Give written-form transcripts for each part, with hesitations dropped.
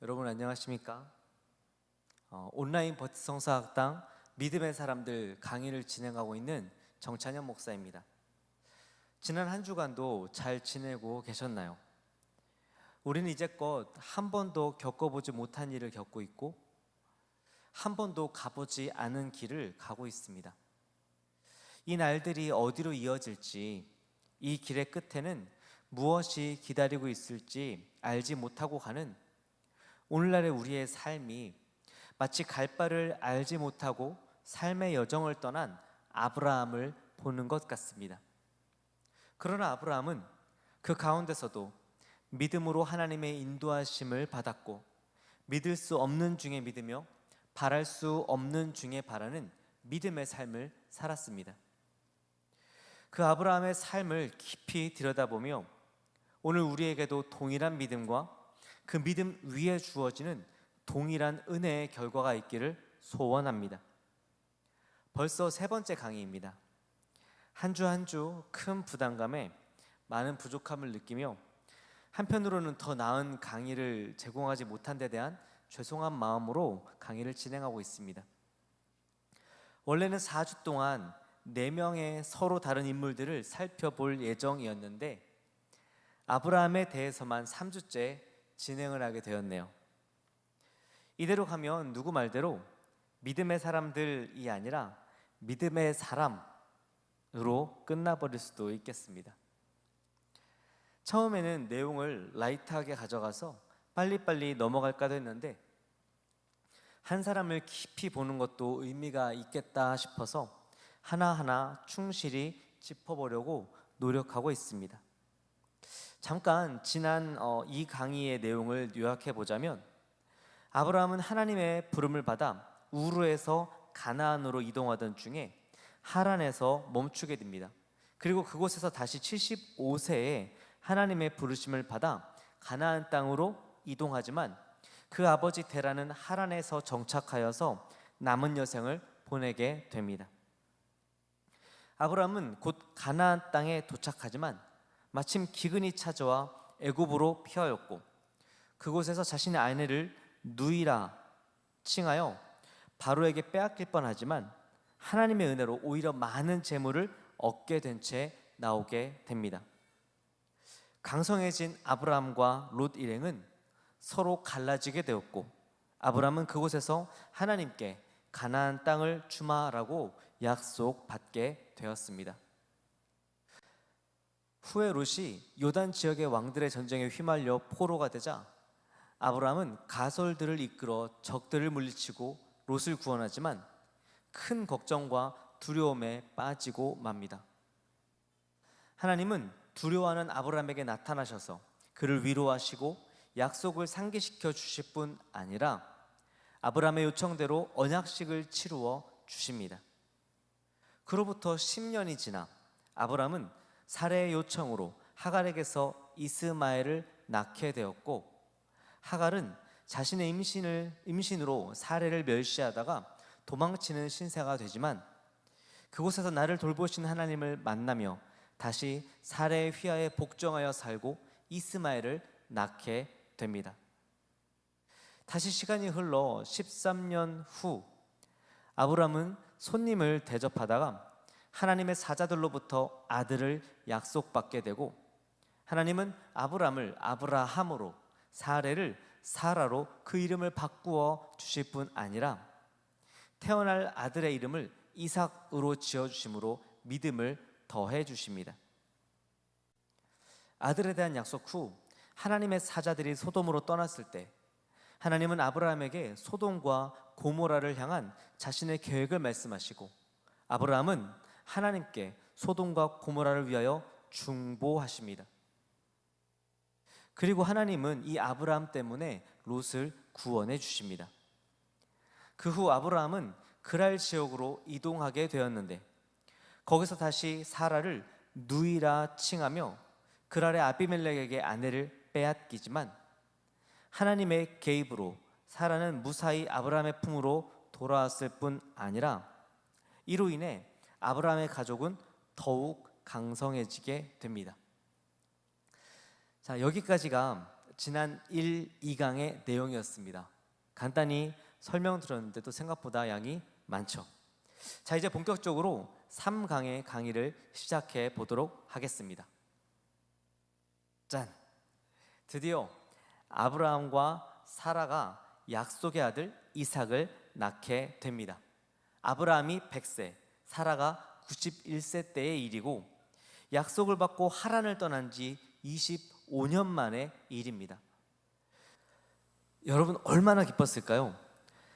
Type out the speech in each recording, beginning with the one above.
여러분 안녕하십니까? 온라인 버티성사학당 믿음의 사람들 강의를 진행하고 있는 정찬현 목사입니다. 지난 한 주간도 잘 지내고 계셨나요? 우리는 이제껏 한 번도 겪어보지 못한 일을 겪고 있고 한 번도 가보지 않은 길을 가고 있습니다. 이 날들이 어디로 이어질지, 이 길의 끝에는 무엇이 기다리고 있을지 알지 못하고 가는 오늘날의 우리의 삶이 마치 갈 바를 알지 못하고 삶의 여정을 떠난 아브라함을 보는 것 같습니다. 그러나 아브라함은 그 가운데서도 믿음으로 하나님의 인도하심을 받았고 믿을 수 없는 중에 믿으며 바랄 수 없는 중에 바라는 믿음의 삶을 살았습니다. 그 아브라함의 삶을 깊이 들여다보며 오늘 우리에게도 동일한 믿음과 그 믿음 위에 주어지는 동일한 은혜의 결과가 있기를 소원합니다. 벌써 세 번째 강의입니다. 한 주 한 주 큰 부담감에 많은 부족함을 느끼며 한편으로는 더 나은 강의를 제공하지 못한 데 대한 죄송한 마음으로 강의를 진행하고 있습니다. 원래는 4주 동안 4명의 서로 다른 인물들을 살펴볼 예정이었는데 아브라함에 대해서만 3주째 진행을 하게 되었네요. 이대로 가면 누구 말대로 믿음의 사람들이 아니라 믿음의 사람으로 끝나버릴 수도 있겠습니다. 처음에는 내용을 라이트하게 가져가서 빨리빨리 넘어갈까도 했는데 한 사람을 깊이 보는 것도 의미가 있겠다 싶어서 하나하나 충실히 짚어보려고 노력하고 있습니다. 잠깐 지난 이 강의의 내용을 요약해 보자면 아브라함은 하나님의 부름을 받아 우르에서 가나안으로 이동하던 중에 하란에서 멈추게 됩니다. 그리고 그곳에서 다시 75세에 하나님의 부르심을 받아 가나안 땅으로 이동하지만 그 아버지 데라는 하란에서 정착하여서 남은 여생을 보내게 됩니다. 아브라함은 곧 가나안 땅에 도착하지만 마침 기근이 찾아와 애굽으로 피하였고 그곳에서 자신의 아내를 누이라 칭하여 바로에게 빼앗길 뻔하지만 하나님의 은혜로 오히려 많은 재물을 얻게 된 채 나오게 됩니다. 강성해진 아브라함과 롯 일행은 서로 갈라지게 되었고 아브라함은 그곳에서 하나님께 가나안 땅을 주마라고 약속받게 되었습니다. 후에 롯이 요단 지역의 왕들의 전쟁에 휘말려 포로가 되자 아브라함은 가솔들을 이끌어 적들을 물리치고 롯을 구원하지만 큰 걱정과 두려움에 빠지고 맙니다. 하나님은 두려워하는 아브라함에게 나타나셔서 그를 위로하시고 약속을 상기시켜 주실 뿐 아니라 아브라함의 요청대로 언약식을 치루어 주십니다. 그로부터 10년이 지나 아브라함은 사레의 요청으로 하갈에게서 이스마엘을 낳게 되었고 하갈은 자신의 임신으로 사레를 멸시하다가 도망치는 신세가 되지만 그곳에서 나를 돌보신 하나님을 만나며 다시 사레의 휘하에 복종하여 살고 이스마엘을 낳게 됩니다. 다시 시간이 흘러 13년 후 아브라함은 손님을 대접하다가 하나님의 사자들로부터 아들을 약속받게 되고 하나님은 아브람을 아브라함으로 사레를 사라로 그 이름을 바꾸어 주실 뿐 아니라 태어날 아들의 이름을 이삭으로 지어주심으로 믿음을 더해 주십니다. 아들에 대한 약속 후 하나님의 사자들이 소돔으로 떠났을 때 하나님은 아브라함에게 소돔과 고모라를 향한 자신의 계획을 말씀하시고 아브라함은 하나님께 소돔과 고모라를 위하여 중보하십니다. 그리고 하나님은 이 아브라함 때문에 롯을 구원해 주십니다. 그 후 아브라함은 그랄 지역으로 이동하게 되었는데 거기서 다시 사라를 누이라 칭하며 그랄의 아비멜렉에게 아내를 빼앗기지만 하나님의 개입으로 사라는 무사히 아브라함의 품으로 돌아왔을 뿐 아니라 이로 인해 아브라함의 가족은 더욱 강성해지게 됩니다. 자, 여기까지가 지난 1, 2강의 내용이었습니다. 간단히 설명드렸는데도 생각보다 양이 많죠. 자, 이제 본격적으로 3강의 강의를 시작해 보도록 하겠습니다. 짠! 드디어 아브라함과 사라가 약속의 아들 이삭을 낳게 됩니다. 아브라함이 100세, 사라가 91세 때의 일이고 약속을 받고 하란을 떠난 지 25년 만의 일입니다. 여러분 얼마나 기뻤을까요?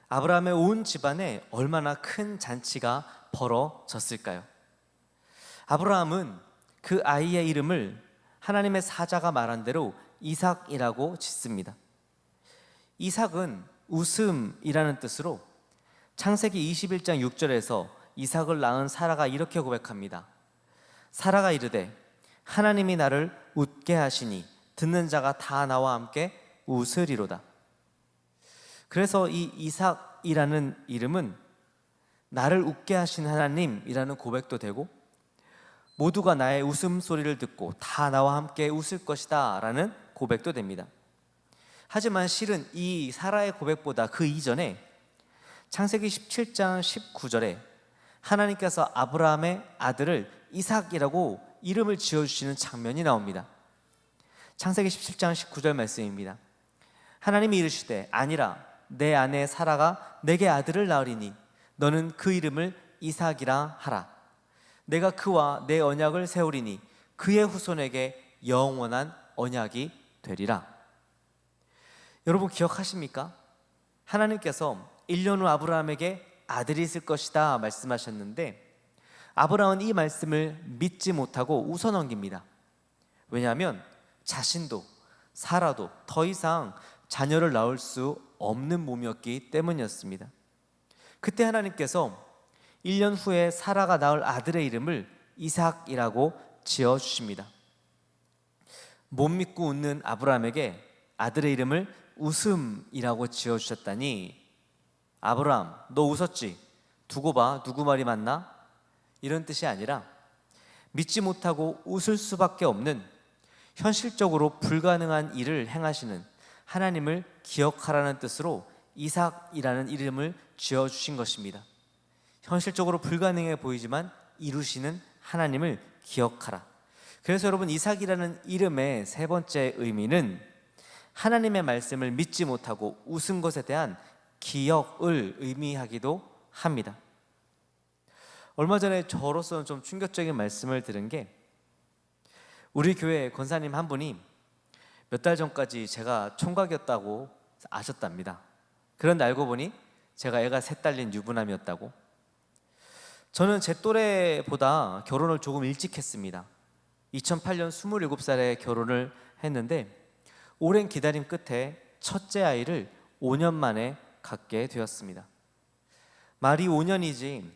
아브라함의 온 집안에 얼마나 큰 잔치가 벌어졌을까요? 아브라함은 그 아이의 이름을 하나님의 사자가 말한 대로 이삭이라고 짓습니다. 이삭은 웃음이라는 뜻으로 창세기 21장 6절에서 이삭을 낳은 사라가 이렇게 고백합니다. 사라가 이르되 하나님이 나를 웃게 하시니 듣는 자가 다 나와 함께 웃으리로다. 그래서 이 이삭이라는 이름은 나를 웃게 하신 하나님이라는 고백도 되고 모두가 나의 웃음소리를 듣고 다 나와 함께 웃을 것이다 라는 고백도 됩니다. 하지만 실은 이 사라의 고백보다 그 이전에 창세기 17장 19절에 하나님께서 아브라함의 아들을 이삭이라고 이름을 지어주시는 장면이 나옵니다. 창세기 17장 19절 말씀입니다. 하나님이 이르시되 아니라 내 아내 사라가 내게 아들을 낳으리니 너는 그 이름을 이삭이라 하라. 내가 그와 내 언약을 세우리니 그의 후손에게 영원한 언약이 되리라. 여러분 기억하십니까? 하나님께서 1년 후 아브라함에게 아들이 있을 것이다 말씀하셨는데 아브라함은 이 말씀을 믿지 못하고 웃어넘깁니다. 왜냐하면 자신도 사라도 더 이상 자녀를 낳을 수 없는 몸이었기 때문이었습니다. 그때 하나님께서 1년 후에 사라가 낳을 아들의 이름을 이삭이라고 지어주십니다. 못 믿고 웃는 아브라함에게 아들의 이름을 웃음이라고 지어주셨다니 아브라함 너 웃었지? 두고 봐 누구 말이 맞나? 이런 뜻이 아니라 믿지 못하고 웃을 수밖에 없는 현실적으로 불가능한 일을 행하시는 하나님을 기억하라는 뜻으로 이삭이라는 이름을 지어주신 것입니다. 현실적으로 불가능해 보이지만 이루시는 하나님을 기억하라. 그래서 여러분 이삭이라는 이름의 세 번째 의미는 하나님의 말씀을 믿지 못하고 웃은 것에 대한 기억을 의미하기도 합니다. 얼마 전에 저로서는 좀 충격적인 말씀을 들은 게 우리 교회 권사님 한 분이 몇 달 전까지 제가 총각이었다고 아셨답니다. 그런데 알고 보니 제가 애가 셋 딸린 유부남이었다고. 저는 제 또래보다 결혼을 조금 일찍 했습니다. 2008년 27살에 결혼을 했는데 오랜 기다림 끝에 첫째 아이를 5년 만에 갖게 되었습니다. 말이 5년이지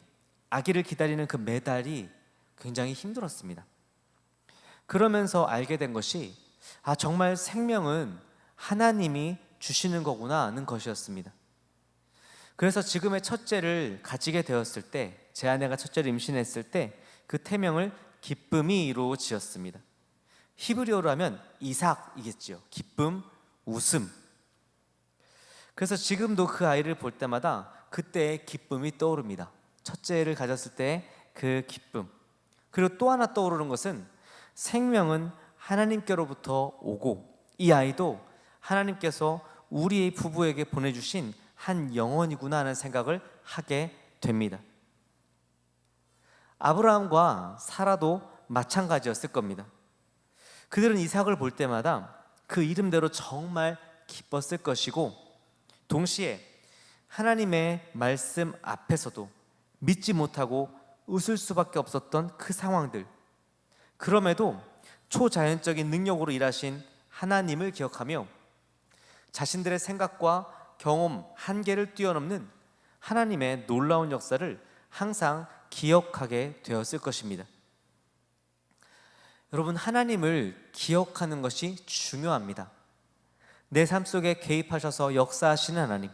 아기를 기다리는 그 매달이 굉장히 힘들었습니다. 그러면서 알게 된 것이 정말 생명은 하나님이 주시는 거구나 하는 것이었습니다. 그래서 지금의 첫째를 가지게 되었을 때 제 아내가 첫째를 임신했을 때 그 태명을 기쁨이로 지었습니다. 히브리어로 하면 이삭이겠지요. 기쁨, 웃음. 그래서 지금도 그 아이를 볼 때마다 그때의 기쁨이 떠오릅니다. 첫째를 가졌을 때 그 기쁨. 그리고 또 하나 떠오르는 것은 생명은 하나님께로부터 오고 이 아이도 하나님께서 우리 부부에게 보내주신 한 영혼이구나 하는 생각을 하게 됩니다. 아브라함과 사라도 마찬가지였을 겁니다. 그들은 이삭을 볼 때마다 그 이름대로 정말 기뻤을 것이고 동시에 하나님의 말씀 앞에서도 믿지 못하고 웃을 수밖에 없었던 그 상황들, 그럼에도 초자연적인 능력으로 일하신 하나님을 기억하며 자신들의 생각과 경험, 한계를 뛰어넘는 하나님의 놀라운 역사를 항상 기억하게 되었을 것입니다. 여러분, 하나님을 기억하는 것이 중요합니다. 내 삶 속에 개입하셔서 역사하시는 하나님,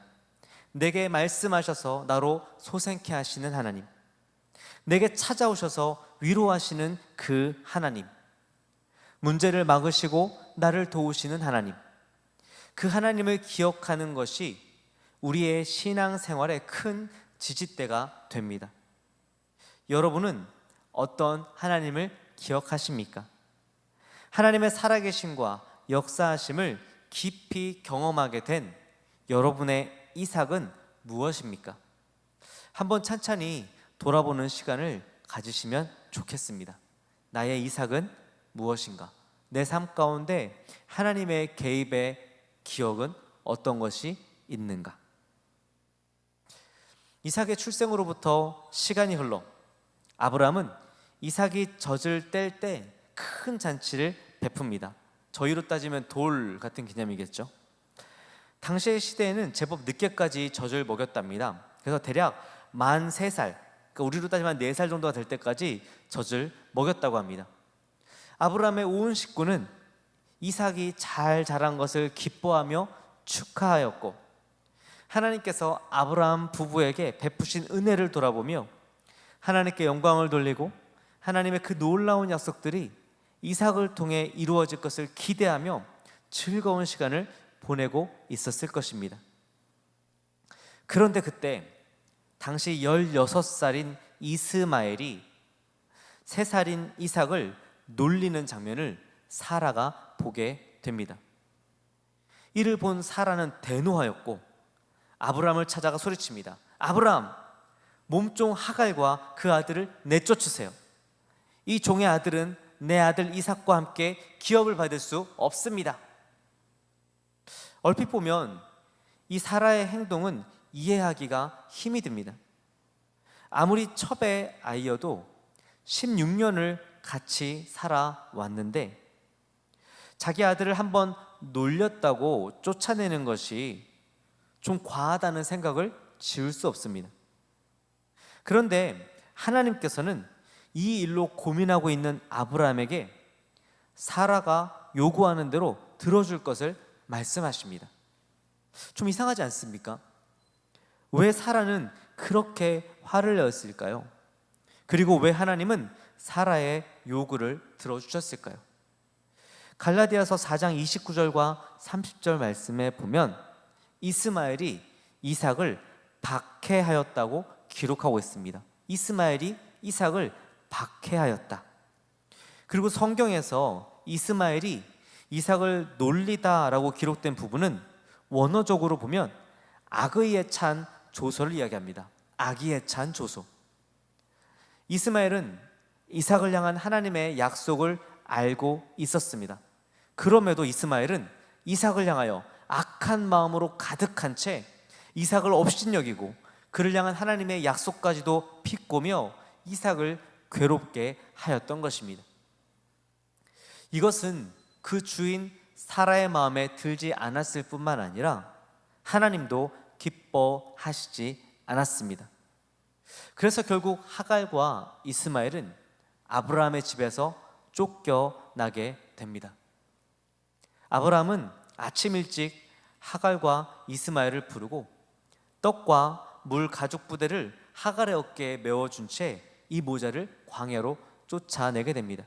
내게 말씀하셔서 나로 소생케 하시는 하나님, 내게 찾아오셔서 위로하시는 그 하나님, 문제를 막으시고 나를 도우시는 하나님, 그 하나님을 기억하는 것이 우리의 신앙생활의 큰 지지대가 됩니다. 여러분은 어떤 하나님을 기억하십니까? 하나님의 살아계심과 역사하심을 깊이 경험하게 된 여러분의 이삭은 무엇입니까? 한번 찬찬히 돌아보는 시간을 가지시면 좋겠습니다. 나의 이삭은 무엇인가? 내 삶 가운데 하나님의 개입의 기억은 어떤 것이 있는가? 이삭의 출생으로부터 시간이 흘러 아브라함은 이삭이 젖을 뗄 때 큰 잔치를 베풉니다. 저희로 따지면 돌 같은 개념이겠죠. 당시의 시대에는 제법 늦게까지 젖을 먹였답니다. 그래서 대략 만 3살, 그러니까 우리로 따지면 4살 정도가 될 때까지 젖을 먹였다고 합니다. 아브라함의 온 식구는 이삭이 잘 자란 것을 기뻐하며 축하하였고, 하나님께서 아브라함 부부에게 베푸신 은혜를 돌아보며 하나님께 영광을 돌리고 하나님의 그 놀라운 약속들이 이삭을 통해 이루어질 것을 기대하며 즐거운 시간을 보내고 있었을 것입니다. 그런데 그때 당시 16살인 이스마엘이 3살인 이삭을 놀리는 장면을 사라가 보게 됩니다. 이를 본 사라는 대노하였고 아브라함을 찾아가 소리칩니다. 아브라함, 몸종 하갈과 그 아들을 내쫓으세요. 이 종의 아들은 내 아들 이삭과 함께 기업을 받을 수 없습니다. 얼핏 보면 이 사라의 행동은 이해하기가 힘이 듭니다. 아무리 첩의 아이여도 16년을 같이 살아왔는데 자기 아들을 한번 놀렸다고 쫓아내는 것이 좀 과하다는 생각을 지울 수 없습니다. 그런데 하나님께서는 이 일로 고민하고 있는 아브라함에게 사라가 요구하는 대로 들어줄 것을 말씀하십니다. 좀 이상하지 않습니까? 왜 사라는 그렇게 화를 내었을까요? 그리고 왜 하나님은 사라의 요구를 들어주셨을까요? 갈라디아서 4장 29절과 30절 말씀에 보면 이스마엘이 이삭을 박해하였다고 기록하고 있습니다. 이스마엘이 이삭을 박해하였다. 그리고 성경에서 이스마엘이 이삭을 놀리다라고 기록된 부분은 원어적으로 보면 악의에 찬 조소를 이야기합니다. 악의에 찬 조소. 이스마엘은 이삭을 향한 하나님의 약속을 알고 있었습니다. 그럼에도 이스마엘은 이삭을 향하여 악한 마음으로 가득한 채 이삭을 업신여기고 그를 향한 하나님의 약속까지도 비꼬며 이삭을 괴롭게 하였던 것입니다. 이것은 그 주인 사라의 마음에 들지 않았을 뿐만 아니라 하나님도 기뻐하시지 않았습니다. 그래서 결국 하갈과 이스마엘은 아브라함의 집에서 쫓겨나게 됩니다. 아브라함은 아침 일찍 하갈과 이스마엘을 부르고 떡과 물 가죽 부대를 하갈의 어깨에 메워준 채 이 모자를 광야로 쫓아내게 됩니다.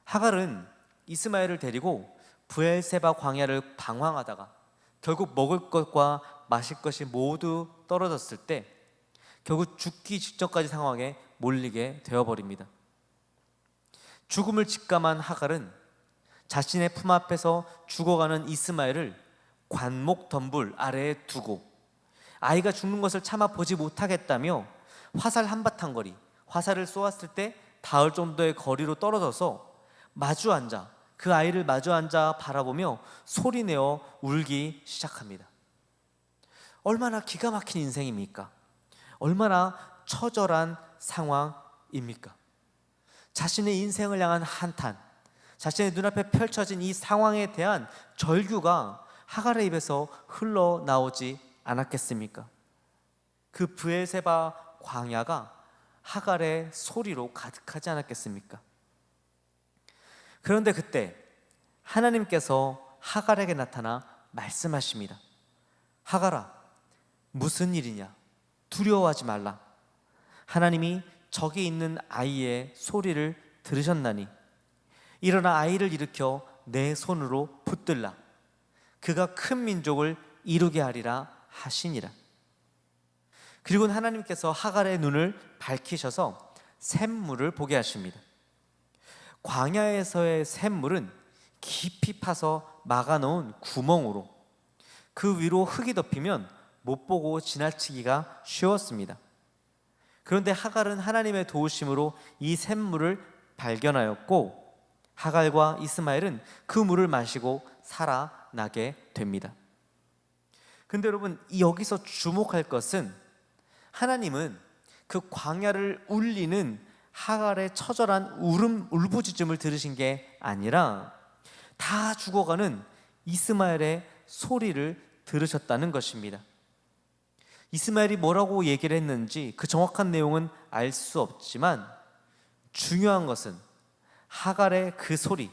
하갈은 이스마엘을 데리고 브엘세바 광야를 방황하다가 결국 먹을 것과 마실 것이 모두 떨어졌을 때 결국 죽기 직전까지 상황에 몰리게 되어버립니다. 죽음을 직감한 하갈은 자신의 품 앞에서 죽어가는 이스마엘을 관목 덤불 아래에 두고 아이가 죽는 것을 참아 보지 못하겠다며 화살 한바탕 거리, 화살을 쏘았을 때 닿을 정도의 거리로 떨어져서 마주 앉아 그 아이를 마주 앉아 바라보며 소리내어 울기 시작합니다. 얼마나 기가 막힌 인생입니까? 얼마나 처절한 상황입니까? 자신의 인생을 향한 한탄, 자신의 눈앞에 펼쳐진 이 상황에 대한 절규가 하갈의 입에서 흘러나오지 않았겠습니까? 그 브엘세바 광야가 하갈의 소리로 가득하지 않았겠습니까? 그런데 그때 하나님께서 하갈에게 나타나 말씀하십니다. 하갈아, 무슨 일이냐? 두려워하지 말라. 하나님이 저기 있는 아이의 소리를 들으셨나니 일어나 아이를 일으켜 내 손으로 붙들라. 그가 큰 민족을 이루게 하리라 하시니라. 그리고 하나님께서 하갈의 눈을 밝히셔서 샘물을 보게 하십니다. 광야에서의 샘물은 깊이 파서 막아놓은 구멍으로 그 위로 흙이 덮이면 못 보고 지나치기가 쉬웠습니다. 그런데 하갈은 하나님의 도우심으로 이 샘물을 발견하였고 하갈과 이스마엘은 그 물을 마시고 살아나게 됩니다. 근데 여러분, 여기서 주목할 것은 하나님은 그 광야를 울리는 하갈의 처절한 울부짖음을 들으신 게 아니라 다 죽어가는 이스마엘의 소리를 들으셨다는 것입니다. 이스마엘이 뭐라고 얘기를 했는지 그 정확한 내용은 알 수 없지만 중요한 것은 하갈의 그 소리,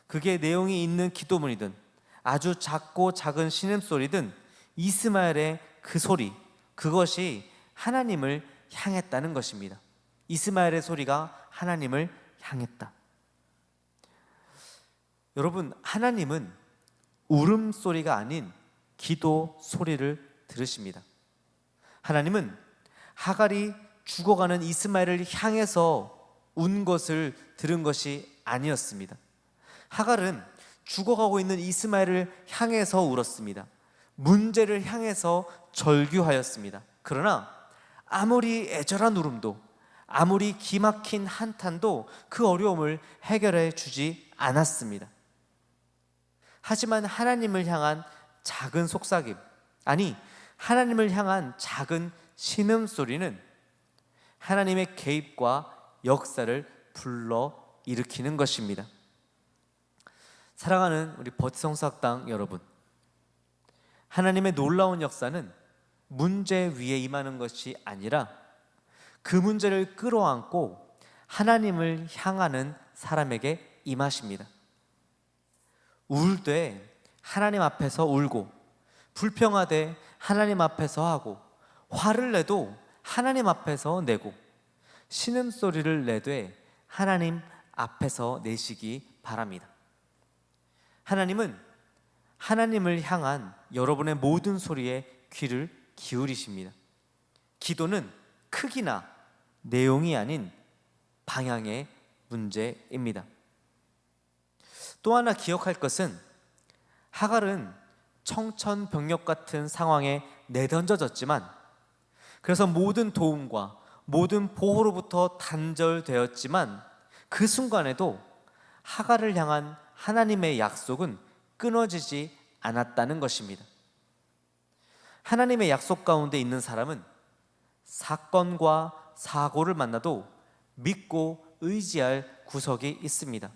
그게 내용이 있는 기도문이든 아주 작고 작은 신음소리든 이스마엘의 그 소리, 그것이 하나님을 향했다는 것입니다. 이스마엘의 소리가 하나님을 향했다. 여러분, 하나님은 울음소리가 아닌 기도 소리를 들으십니다. 하나님은 하갈이 죽어가는 이스마엘을 향해서 운 것을 들은 것이 아니었습니다. 하갈은 죽어가고 있는 이스마엘을 향해서 울었습니다. 문제를 향해서 절규하였습니다. 그러나 아무리 애절한 울음도, 아무리 기막힌 한탄도 그 어려움을 해결해 주지 않았습니다. 하지만 하나님을 향한 작은 속삭임, 아니 하나님을 향한 작은 신음소리는 하나님의 개입과 역사를 불러 일으키는 것입니다. 사랑하는 우리 버티성사학당 여러분, 하나님의 놀라운 역사는 문제 위에 임하는 것이 아니라 그 문제를 끌어안고 하나님을 향하는 사람에게 임하십니다. 울 때 하나님 앞에서 울고, 불평하되 하나님 앞에서 하고, 화를 내도 하나님 앞에서 내고, 신음소리를 내되 하나님 앞에서 내시기 바랍니다. 하나님은 하나님을 향한 여러분의 모든 소리에 귀를 기울이십니다. 기도는 크기나 내용이 아닌 방향의 문제입니다. 또 하나 기억할 것은 하갈은 청천벽력 같은 상황에 내던져졌지만, 그래서 모든 도움과 모든 보호로부터 단절되었지만 그 순간에도 하갈을 향한 하나님의 약속은 끊어지지 않았다는 것입니다. 하나님의 약속 가운데 있는 사람은 사건과 사고를 만나도 믿고 의지할 구석이 있습니다.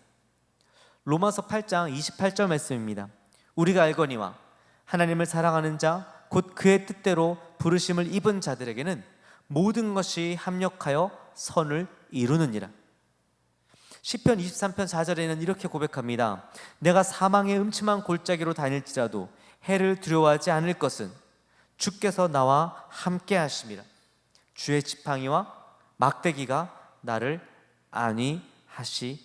로마서 8장 28절 말씀입니다. 우리가 알거니와 하나님을 사랑하는 자 곧 그의 뜻대로 부르심을 입은 자들에게는 모든 것이 합력하여 선을 이루느니라. 시편 23편 4절에는 이렇게 고백합니다. 내가 사망의 음침한 골짜기로 다닐지라도 해를 두려워하지 않을 것은 주께서 나와 함께 하심이라. 주의 지팡이와 막대기가 나를 안위하시나이다.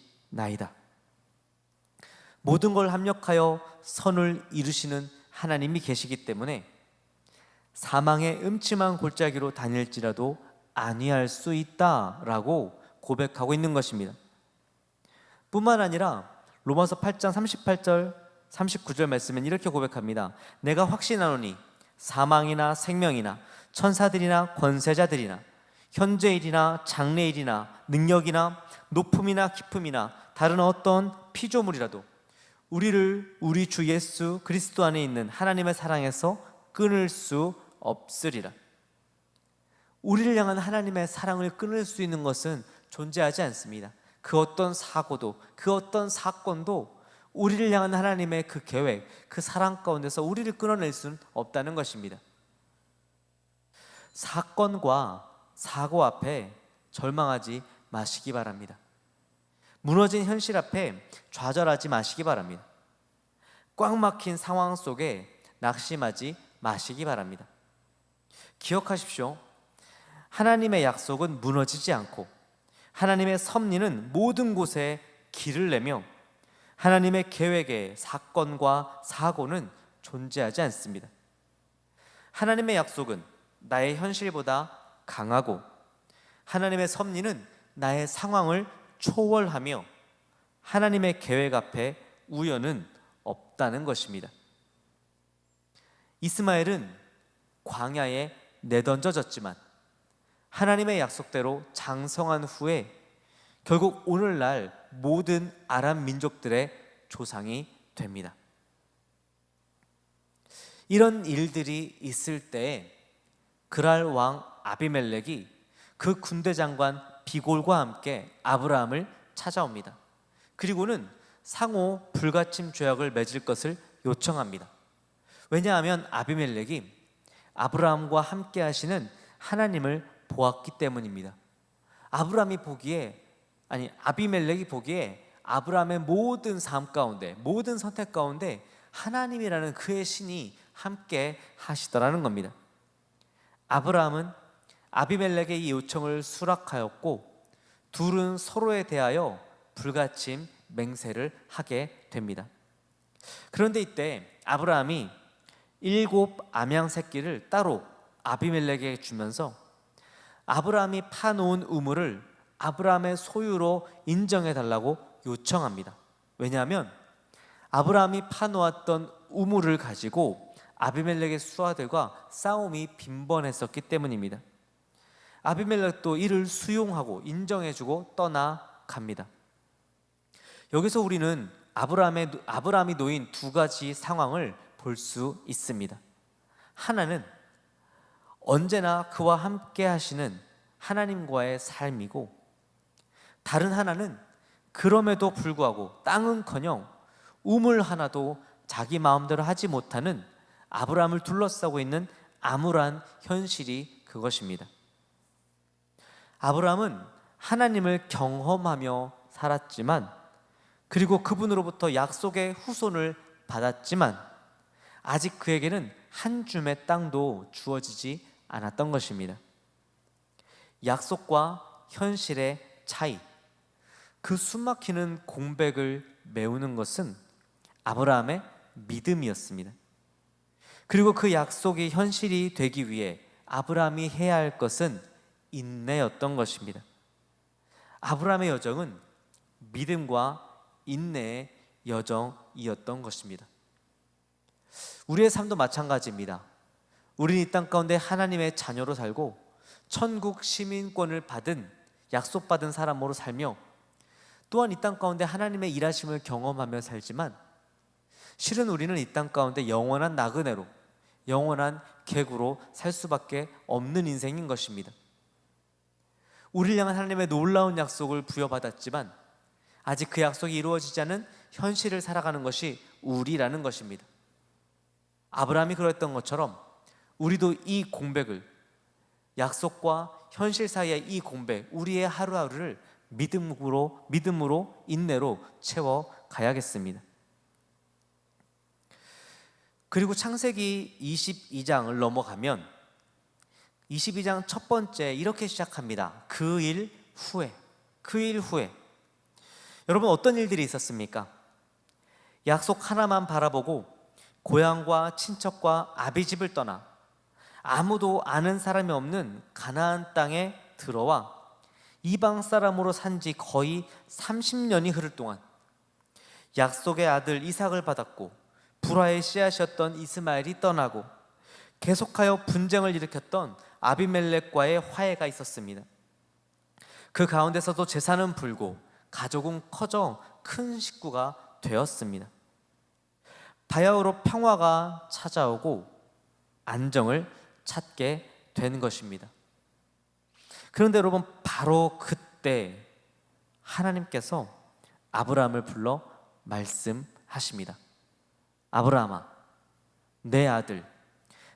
모든 걸 합력하여 선을 이루시는 하나님이 계시기 때문에 사망의 음침한 골짜기로 다닐지라도 안위할 수 있다라고 고백하고 있는 것입니다. 뿐만 아니라 로마서 8장 38절 39절 말씀은 이렇게 고백합니다. 내가 확신하노니 사망이나 생명이나 천사들이나 권세자들이나 현재일이나 장래일이나 능력이나 높음이나 깊음이나 다른 어떤 피조물이라도 우리를 우리 주 예수 그리스도 안에 있는 하나님의 사랑에서 끊을 수 없으리라. 우리를 향한 하나님의 사랑을 끊을 수 있는 것은 존재하지 않습니다. 그 어떤 사고도, 그 어떤 사건도 우리를 향한 하나님의 그 계획, 그 사랑 가운데서 우리를 끊어낼 수는 없다는 것입니다. 사건과 사고 앞에 절망하지 마시기 바랍니다. 무너진 현실 앞에 좌절하지 마시기 바랍니다. 꽉 막힌 상황 속에 낙심하지 마시기 바랍니다. 기억하십시오. 하나님의 약속은 무너지지 않고 하나님의 섭리는 모든 곳에 길을 내며 하나님의 계획에 사건과 사고는 존재하지 않습니다. 하나님의 약속은 나의 현실보다 강하고 하나님의 섭리는 나의 상황을 초월하며 하나님의 계획 앞에 우연은 없다는 것입니다. 이스마엘은 광야에 내던져졌지만 하나님의 약속대로 장성한 후에 결국 오늘날 모든 아람 민족들의 조상이 됩니다. 이런 일들이 있을 때 그랄 왕 아비멜렉이 그 군대 장관 비골과 함께 아브라함을 찾아옵니다. 그리고는 상호 불가침 조약을 맺을 것을 요청합니다. 왜냐하면 아비멜렉이 아브라함과 함께 하시는 하나님을 보았기 때문입니다. 아비멜렉이 보기에 아브라함의 모든 삶 가운데, 모든 선택 가운데 하나님이라는 그의 신이 함께 하시더라는 겁니다. 아브라함은 아비멜렉의 이 요청을 수락하였고 둘은 서로에 대하여 불가침 맹세를 하게 됩니다. 그런데 이때 아브라함이 7 암양 새끼를 따로 아비멜렉에게 주면서 아브라함이 파놓은 우물을 아브라함의 소유로 인정해달라고 요청합니다. 왜냐하면 아브라함이 파놓았던 우물을 가지고 아비멜렉의 수하들과 싸움이 빈번했었기 때문입니다. 아비멜렉도 이를 수용하고 인정해주고 떠나갑니다. 여기서 우리는 아브라함이 놓인 두 가지 상황을 볼 수 있습니다. 하나는 언제나 그와 함께 하시는 하나님과의 삶이고, 다른 하나는 그럼에도 불구하고 땅은커녕 우물 하나도 자기 마음대로 하지 못하는 아브라함을 둘러싸고 있는 암울한 현실이 그것입니다. 아브라함은 하나님을 경험하며 살았지만, 그리고 그분으로부터 약속의 후손을 받았지만 아직 그에게는 한 줌의 땅도 주어지지 않았던 것입니다. 약속과 현실의 차이, 그 숨막히는 공백을 메우는 것은 아브라함의 믿음이었습니다. 그리고 그 약속이 현실이 되기 위해 아브라함이 해야 할 것은 인내였던 것입니다. 아브라함의 여정은 믿음과 인내의 여정이었던 것입니다. 우리의 삶도 마찬가지입니다. 우리는 이 땅 가운데 하나님의 자녀로 살고 천국 시민권을 받은 약속받은 사람으로 살며, 또한 이 땅 가운데 하나님의 일하심을 경험하며 살지만, 실은 우리는 이 땅 가운데 영원한 나그네로, 영원한 객으로 살 수밖에 없는 인생인 것입니다. 우리를 향한 하나님의 놀라운 약속을 부여받았지만 아직 그 약속이 이루어지지 않은 현실을 살아가는 것이 우리라는 것입니다. 아브라함이 그랬던 것처럼 우리도 이 공백을, 약속과 현실 사이의 이 공백, 우리의 하루하루를 믿음으로 인내로 채워가야겠습니다. 그리고 창세기 22장을 넘어가면 22장 첫 번째 이렇게 시작합니다. 그 일 후에. 여러분, 어떤 일들이 있었습니까? 약속 하나만 바라보고 고향과 친척과 아비집을 떠나 아무도 아는 사람이 없는 가나안 땅에 들어와 이방 사람으로 산 지 거의 30년이 흐를 동안 약속의 아들 이삭을 받았고, 불화의 씨앗이었던 이스마엘이 떠나고, 계속하여 분쟁을 일으켰던 아비멜렉과의 화해가 있었습니다. 그 가운데서도 재산은 불고 가족은 커져 큰 식구가 되었습니다. 바야흐로 평화가 찾아오고 안정을 찾게 된 것입니다. 그런데 여러분, 바로 그때 하나님께서 아브라함을 불러 말씀하십니다. 아브라함아, 내 아들,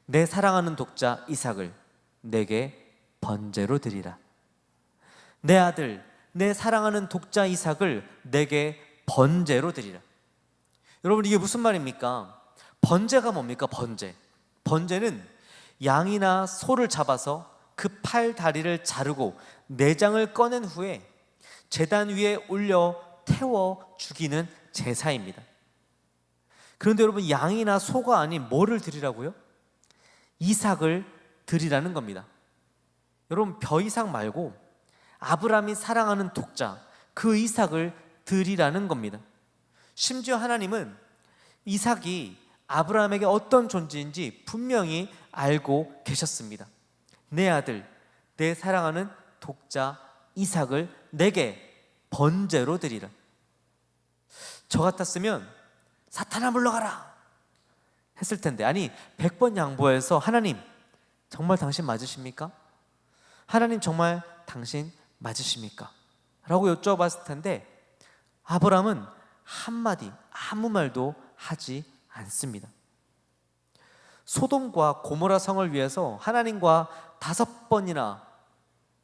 내 사랑하는 독자 이삭을 내게 번제로 드리라. 내 아들, 내 사랑하는 독자 이삭을 내게 번제로 드리라. 여러분, 이게 무슨 말입니까? 번제가 뭡니까? 번제는 양이나 소를 잡아서 그 팔 다리를 자르고 내장을 꺼낸 후에 제단 위에 올려 태워 죽이는 제사입니다. 그런데 여러분, 양이나 소가 아닌 뭐를 드리라고요? 이삭을 드리라는 겁니다. 여러분, 벼 이삭 말고 아브라함이 사랑하는 독자, 그 이삭을 드리라는 겁니다. 심지어 하나님은 이삭이 아브라함에게 어떤 존재인지 분명히 알고 계셨습니다. 내 아들, 내 사랑하는 독자 이삭을 내게 번제로 드리라. 저 같았으면 사탄아 물러가라 했을 텐데, 아니 100번 양보해서 하나님 정말 당신 맞으십니까? 하나님 정말 당신 맞으십니까? 라고 여쭤봤을 텐데 아브라함은 한마디 아무 말도 하지 않습니다. 소돔과 고모라 성을 위해서 하나님과 5번이나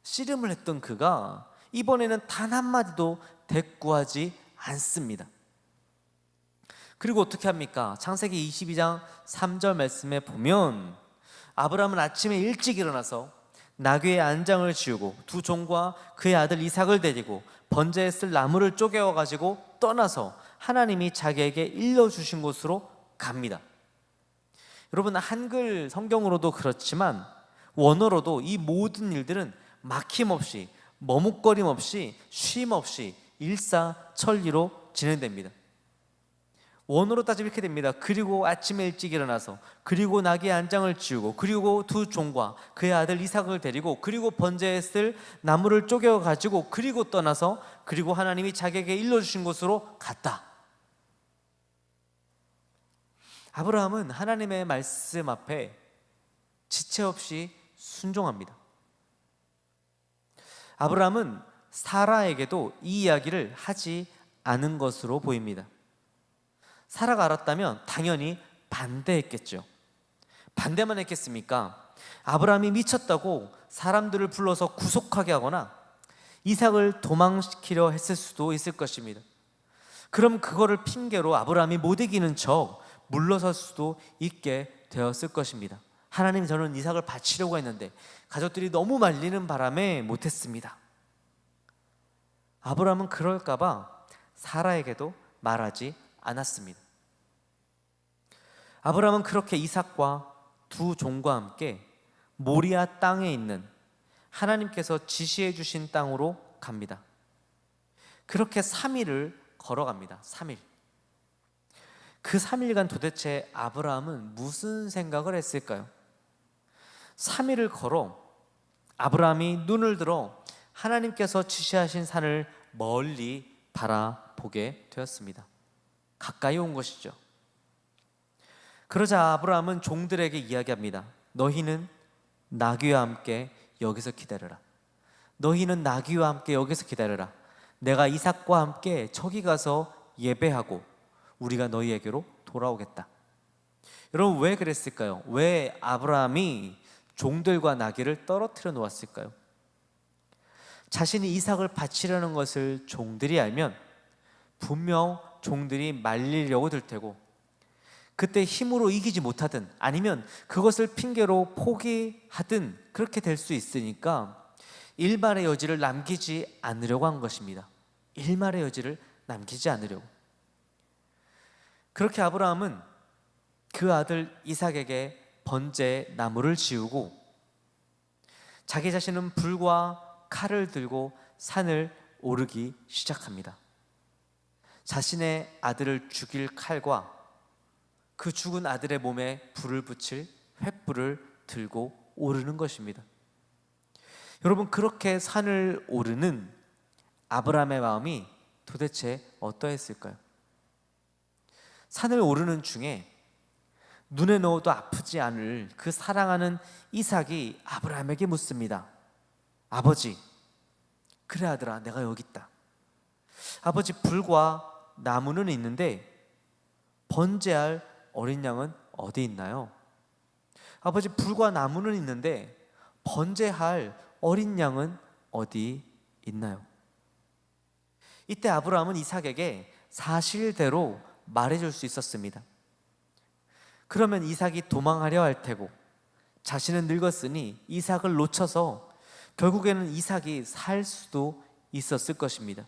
씨름을 했던 그가 이번에는 단 한마디도 대꾸하지 않습니다. 그리고 어떻게 합니까? 창세기 22장 3절 말씀에 보면 아브라함은 아침에 일찍 일어나서 나귀의 안장을 지우고 두 종과 그의 아들 이삭을 데리고 번제에 쓸 나무를 쪼개어 가지고 떠나서 하나님이 자기에게 일러주신 곳으로 갑니다. 여러분, 한글 성경으로도 그렇지만 원어로도 이 모든 일들은 막힘없이, 머뭇거림 없이, 쉼 없이 일사천리로 진행됩니다. 원어로 따지면 이렇게 됩니다. 그리고 아침에 일찍 일어나서, 그리고 나귀의 안장을 지우고, 그리고 두 종과 그의 아들 이삭을 데리고, 그리고 번제에 쓸 나무를 쪼개어 가지고, 그리고 떠나서, 그리고 하나님이 자기에게 일러주신 곳으로 갔다. 아브라함은 하나님의 말씀 앞에 지체 없이 순종합니다. 아브라함은 사라에게도 이 이야기를 하지 않은 것으로 보입니다. 사라가 알았다면 당연히 반대했겠죠. 반대만 했겠습니까? 아브라함이 미쳤다고 사람들을 불러서 구속하게 하거나 이삭을 도망시키려 했을 수도 있을 것입니다. 그럼 그거를 핑계로 아브라함이 못 이기는 척 물러설 수도 있게 되었을 것입니다. 하나님, 저는 이삭을 바치려고 했는데 가족들이 너무 말리는 바람에 못했습니다. 아브라함은 그럴까봐 사라에게도 말하지 않았습니다. 아브라함은 그렇게 이삭과 두 종과 함께 모리아 땅에 있는 하나님께서 지시해 주신 땅으로 갑니다. 그렇게 3일을 걸어갑니다. 3일. 그 3일간 도대체 아브라함은 무슨 생각을 했을까요? 3일을 걸어 아브라함이 눈을 들어 하나님께서 지시하신 산을 멀리 바라보게 되었습니다. 가까이 온 것이죠. 그러자 아브라함은 종들에게 이야기합니다. 너희는 나귀와 함께 여기서 기다려라. 너희는 나귀와 함께 여기서 기다려라. 내가 이삭과 함께 저기 가서 예배하고 우리가 너희에게로 돌아오겠다. 여러분, 왜 그랬을까요? 왜 아브라함이 종들과 나귀를 떨어뜨려 놓았을까요? 자신이 이삭을 바치려는 것을 종들이 알면 분명 종들이 말리려고 들 테고, 그때 힘으로 이기지 못하든 아니면 그것을 핑계로 포기하든 그렇게 될 수 있으니까 일말의 여지를 남기지 않으려고 한 것입니다. 일말의 여지를 남기지 않으려고. 그렇게 아브라함은 그 아들 이삭에게 번제 나무를 지우고 자기 자신은 불과 칼을 들고 산을 오르기 시작합니다. 자신의 아들을 죽일 칼과 그 죽은 아들의 몸에 불을 붙일 횃불을 들고 오르는 것입니다. 여러분, 그렇게 산을 오르는 아브라함의 마음이 도대체 어떠했을까요? 산을 오르는 중에 눈에 넣어도 아프지 않을 그 사랑하는 이삭이 아브라함에게 묻습니다. 아버지, 그래 아들아, 내가 여기 있다. 아버지, 불과 나무는 있는데 번제할 어린 양은 어디 있나요? 아버지, 불과 나무는 있는데 번제할 어린 양은 어디 있나요? 이때 아브라함은 이삭에게 사실대로 말해줄 수 있었습니다. 그러면 이삭이 도망하려 할 테고 자신은 늙었으니 이삭을 놓쳐서 결국에는 이삭이 살 수도 있었을 것입니다.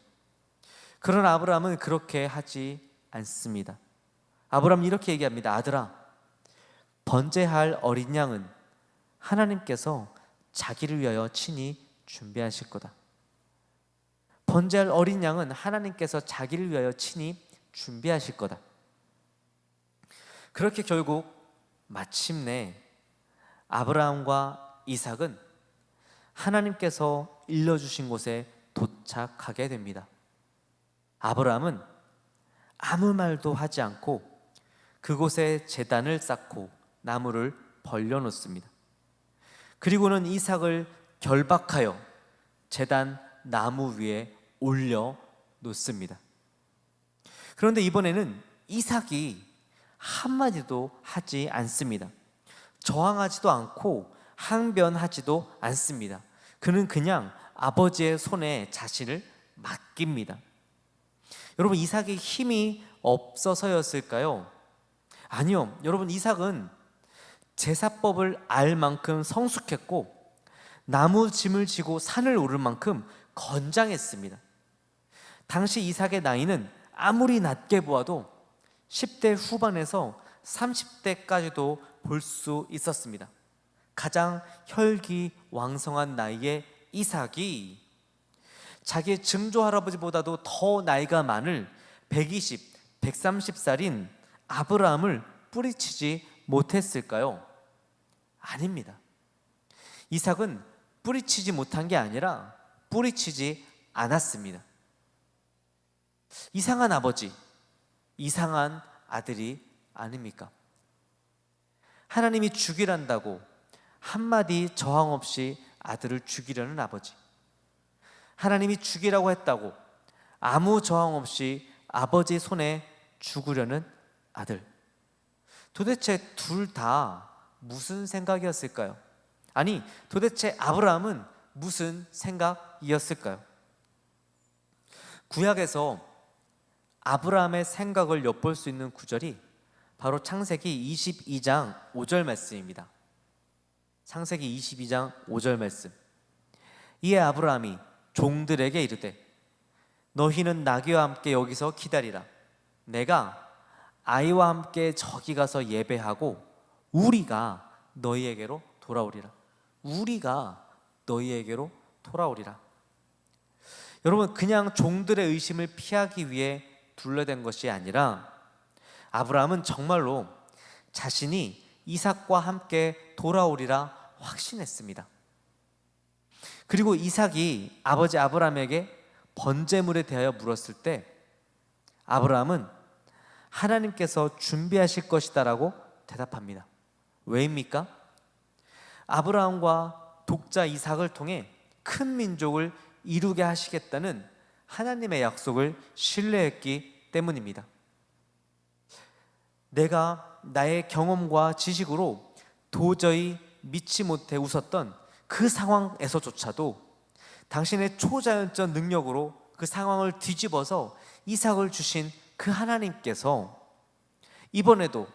그러나 아브라함은 그렇게 하지 않습니다. 아브라함은 이렇게 얘기합니다. 아들아, 번제할 어린 양은 하나님께서 자기를 위하여 친히 준비하실 거다. 번제할 어린 양은 하나님께서 자기를 위하여 친히 준비하실 거다. 그렇게 결국 마침내 아브라함과 이삭은 하나님께서 일러주신 곳에 도착하게 됩니다. 아브라함은 아무 말도 하지 않고 그곳에 제단을 쌓고 나무를 벌려놓습니다. 그리고는 이삭을 결박하여 제단 나무 위에 올려놓습니다. 그런데 이번에는 이삭이 한마디도 하지 않습니다. 저항하지도 않고 항변하지도 않습니다. 그는 그냥 아버지의 손에 자신을 맡깁니다. 여러분, 이삭이 힘이 없어서였을까요? 아니요. 여러분, 이삭은 제사법을 알 만큼 성숙했고 나무 짐을 지고 산을 오를 만큼 건장했습니다. 당시 이삭의 나이는 아무리 낮게 보아도 10대 후반에서 30대까지도 볼 수 있었습니다. 가장 혈기왕성한 나이의 이삭이 자기의 증조 할아버지보다도 더 나이가 많을 120, 130살인 아브라함을 뿌리치지 못했을까요? 아닙니다. 이삭은 뿌리치지 못한 게 아니라 뿌리치지 않았습니다. 이상한 아버지, 이상한 아들이 아닙니까? 하나님이 죽이란다고 한마디 저항 없이 아들을 죽이려는 아버지, 하나님이 죽이라고 했다고 아무 저항 없이 아버지 손에 죽으려는 아들. 도대체 둘 다 무슨 생각이었을까요? 아니, 도대체 아브라함은 무슨 생각이었을까요? 구약에서 아브라함의 생각을 엿볼 수 있는 구절이 바로 창세기 22장 5절 말씀입니다. 창세기 22장 5절 말씀. 이에 아브라함이 종들에게 이르되 너희는 나귀와 함께 여기서 기다리라. 내가 아이와 함께 저기 가서 예배하고 우리가 너희에게로 돌아오리라. 우리가 너희에게로 돌아오리라. 여러분, 그냥 종들의 의심을 피하기 위해 둘러댄 것이 아니라 아브라함은 정말로 자신이 이삭과 함께 돌아오리라 확신했습니다. 그리고 이삭이 아버지 아브라함에게 번제물에 대하여 물었을 때 아브라함은 하나님께서 준비하실 것이다라고 대답합니다. 왜입니까? 아브라함과 독자 이삭을 통해 큰 민족을 이루게 하시겠다는 하나님의 약속을 신뢰했기 때문입니다. 내가 나의 경험과 지식으로 도저히 믿지 못해 웃었던 그 상황에서조차도 당신의 초자연적 능력으로 그 상황을 뒤집어서 이삭을 주신 그 하나님께서 이번에도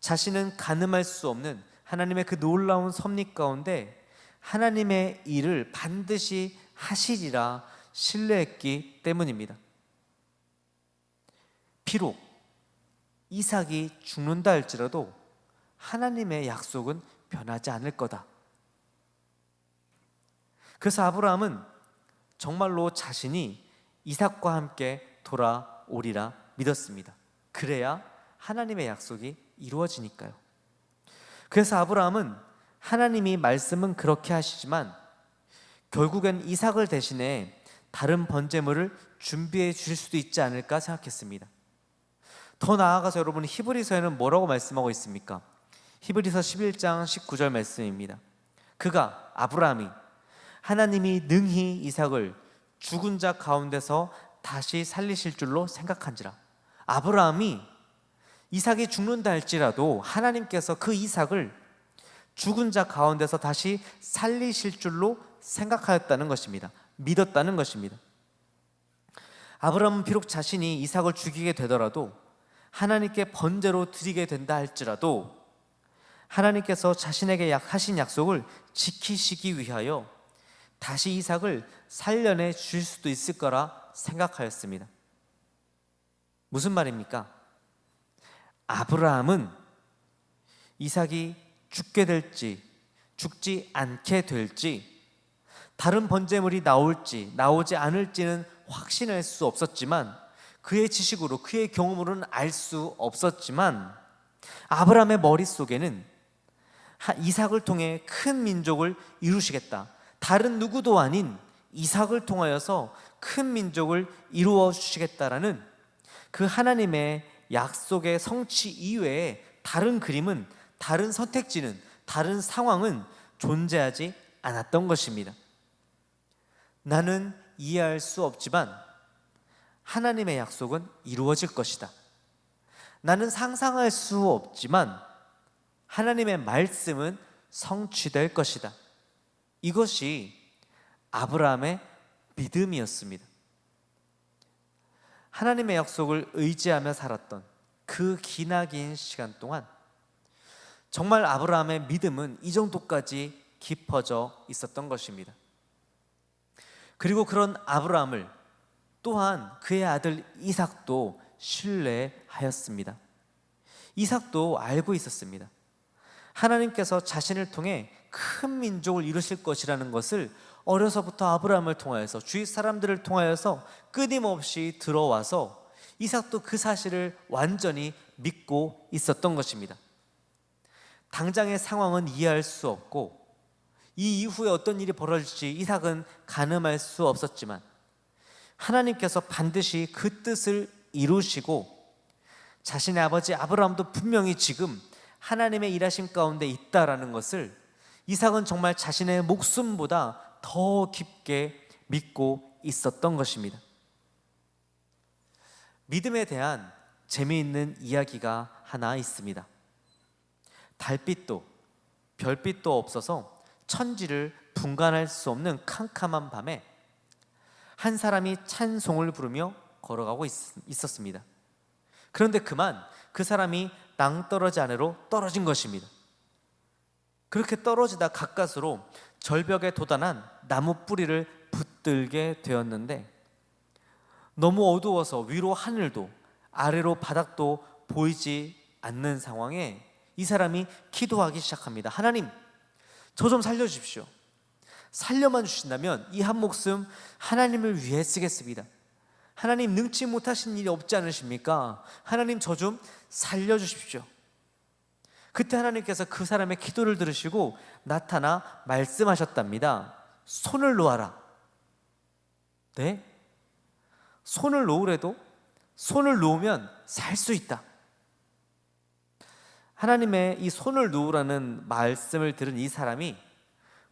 자신은 가늠할 수 없는 하나님의 그 놀라운 섭리 가운데 하나님의 일을 반드시 하시리라 신뢰했기 때문입니다. 비록 이삭이 죽는다 할지라도 하나님의 약속은 변하지 않을 거다. 그래서 아브라함은 정말로 자신이 이삭과 함께 돌아오리라 믿었습니다. 그래야 하나님의 약속이 이루어지니까요. 그래서 아브라함은 하나님이 말씀은 그렇게 하시지만 결국엔 이삭을 대신해 다른 번제물을 준비해 주실 수도 있지 않을까 생각했습니다. 더 나아가서 여러분, 히브리서에는 뭐라고 말씀하고 있습니까? 히브리서 11장 19절 말씀입니다. 그가 아브라함이 하나님이 능히 이삭을 죽은 자 가운데서 다시 살리실 줄로 생각한지라. 아브라함이 이삭이 죽는다 할지라도 하나님께서 그 이삭을 죽은 자 가운데서 다시 살리실 줄로 생각하였다는 것입니다. 믿었다는 것입니다. 아브라함은 비록 자신이 이삭을 죽이게 되더라도 하나님께 번제로 드리게 된다 할지라도 하나님께서 자신에게 하신 약속을 지키시기 위하여 다시 이삭을 살려내 주실 수도 있을 거라 생각하였습니다. 무슨 말입니까? 아브라함은 이삭이 죽게 될지 죽지 않게 될지, 다른 번제물이 나올지 나오지 않을지는 확신할 수 없었지만, 그의 지식으로 그의 경험으로는 알 수 없었지만, 아브라함의 머릿속에는 이삭을 통해 큰 민족을 이루시겠다, 다른 누구도 아닌 이삭을 통하여서 큰 민족을 이루어 주시겠다라는 그 하나님의 약속의 성취 이외에 다른 그림은, 다른 선택지는, 다른 상황은 존재하지 않았던 것입니다. 나는 이해할 수 없지만 하나님의 약속은 이루어질 것이다. 나는 상상할 수 없지만 하나님의 말씀은 성취될 것이다. 이것이 아브라함의 믿음이었습니다. 하나님의 약속을 의지하며 살았던 그 기나긴 시간 동안 정말 아브라함의 믿음은 이 정도까지 깊어져 있었던 것입니다. 그리고 그런 아브라함을 또한 그의 아들 이삭도 신뢰하였습니다. 이삭도 알고 있었습니다. 하나님께서 자신을 통해 큰 민족을 이루실 것이라는 것을 어려서부터 아브라함을 통하여서, 주위 사람들을 통하여서 끊임없이 들어와서 이삭도 그 사실을 완전히 믿고 있었던 것입니다. 당장의 상황은 이해할 수 없고 이 이후에 어떤 일이 벌어질지 이삭은 가늠할 수 없었지만, 하나님께서 반드시 그 뜻을 이루시고 자신의 아버지 아브라함도 분명히 지금 하나님의 일하심 가운데 있다라는 것을 이삭은 정말 자신의 목숨보다 더 깊게 믿고 있었던 것입니다. 믿음에 대한 재미있는 이야기가 하나 있습니다. 달빛도 별빛도 없어서 천지를 분간할 수 없는 캄캄한 밤에 한 사람이 찬송을 부르며 걸어가고 있었습니다. 그런데 그만 그 사람이 낭떠러지 아래로 떨어진 것입니다. 그렇게 떨어지다 가까스로 절벽에 도단한 나무 뿌리를 붙들게 되었는데, 너무 어두워서 위로 하늘도 아래로 바닥도 보이지 않는 상황에 이 사람이 기도하기 시작합니다. 하나님, 저 좀 살려주십시오. 살려만 주신다면 이 한 목숨 하나님을 위해 쓰겠습니다. 하나님, 능치 못하신 일이 없지 않으십니까? 하나님, 저 좀 살려주십시오. 그때 하나님께서 그 사람의 기도를 들으시고 나타나 말씀하셨답니다. 손을 놓아라. 네? 손을 놓으래도 손을 놓으면 살 수 있다. 하나님의 이 손을 놓으라는 말씀을 들은 이 사람이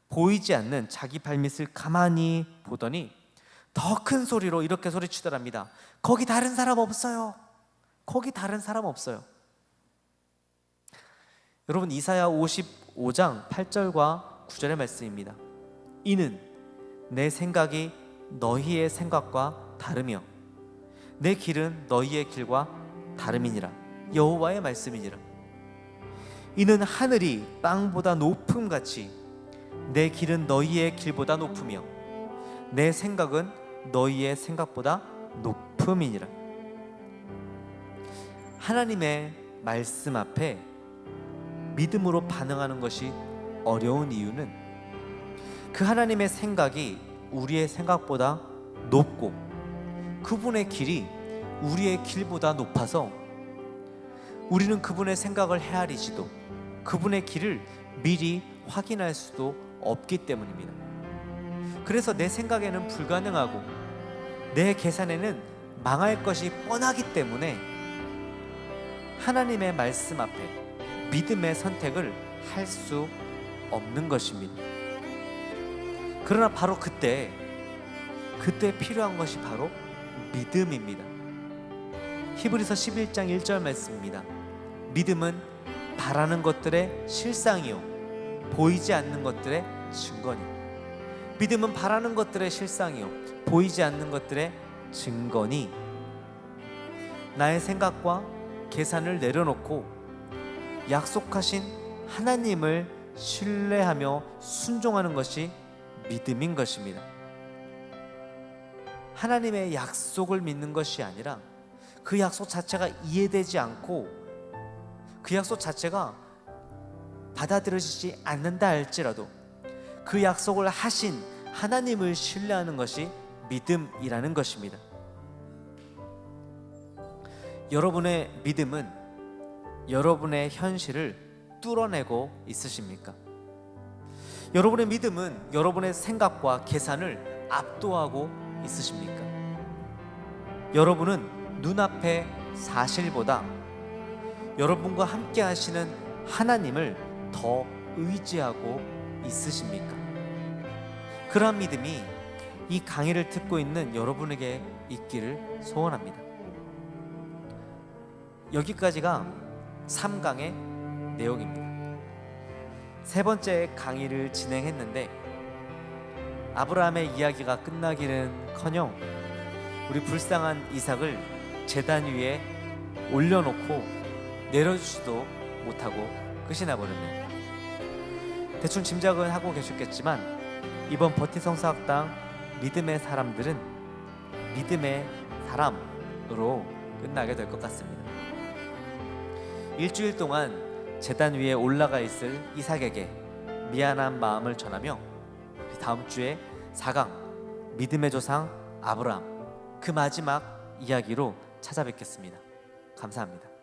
보이지 않는 자기 발밑을 가만히 보더니 더 큰 소리로 이렇게 소리치더랍니다. 거기 다른 사람 없어요. 거기 다른 사람 없어요. 여러분, 이사야 55장 8절과 9절의 말씀입니다. 이는 내 생각이 너희의 생각과 다르며 내 길은 너희의 길과 다름이니라. 여호와의 말씀이니라. 이는 하늘이 땅보다 높음같이 내 길은 너희의 길보다 높으며 내 생각은 너희의 생각보다 높음이니라. 하나님의 말씀 앞에 믿음으로 반응하는 것이 어려운 이유는 그 하나님의 생각이 우리의 생각보다 높고 그분의 길이 우리의 길보다 높아서 우리는 그분의 생각을 헤아리지도 그분의 길을 미리 확인할 수도 없기 때문입니다. 그래서 내 생각에는 불가능하고 내 계산에는 망할 것이 뻔하기 때문에 하나님의 말씀 앞에 믿음의 선택을 할 수 없는 것입니다. 그러나 바로 그때 필요한 것이 바로 믿음입니다. 히브리서 11장 1절 말씀입니다. 믿음은 바라는 것들의 실상이요 보이지 않는 것들의 증거니. 믿음은 바라는 것들의 실상이요 보이지 않는 것들의 증거니. 나의 생각과 계산을 내려놓고 약속하신 하나님을 신뢰하며 순종하는 것이 믿음인 것입니다. 하나님의 약속을 믿는 것이 아니라 그 약속 자체가 이해되지 않고 그 약속 자체가 받아들여지지 않는다 할지라도 그 약속을 하신 하나님을 신뢰하는 것이 믿음이라는 것입니다. 여러분의 믿음은 여러분의 현실을 뚫어내고 있으십니까? 여러분의 믿음은 여러분의 생각과 계산을 압도하고 있으십니까? 여러분은 눈앞의 사실보다 여러분과 함께 하시는 하나님을 더 의지하고 있으십니까? 그러한 믿음이 이 강의를 듣고 있는 여러분에게 있기를 소원합니다. 여기까지가 3강의 내용입니다. 세 번째 강의를 진행했는데 아브라함의 이야기가 끝나기는커녕 우리 불쌍한 이삭을 제단 위에 올려놓고 내려주지도 못하고 끝이 나버렸네요. 대충 짐작은 하고 계셨겠지만 이번 버티 성사학당 믿음의 사람들은 믿음의 사람으로 끝나게 될 것 같습니다. 일주일 동안 제단 위에 올라가 있을 이삭에게 미안한 마음을 전하며 다음 주에 4강 믿음의 조상 아브라함 그 마지막 이야기로 찾아뵙겠습니다. 감사합니다.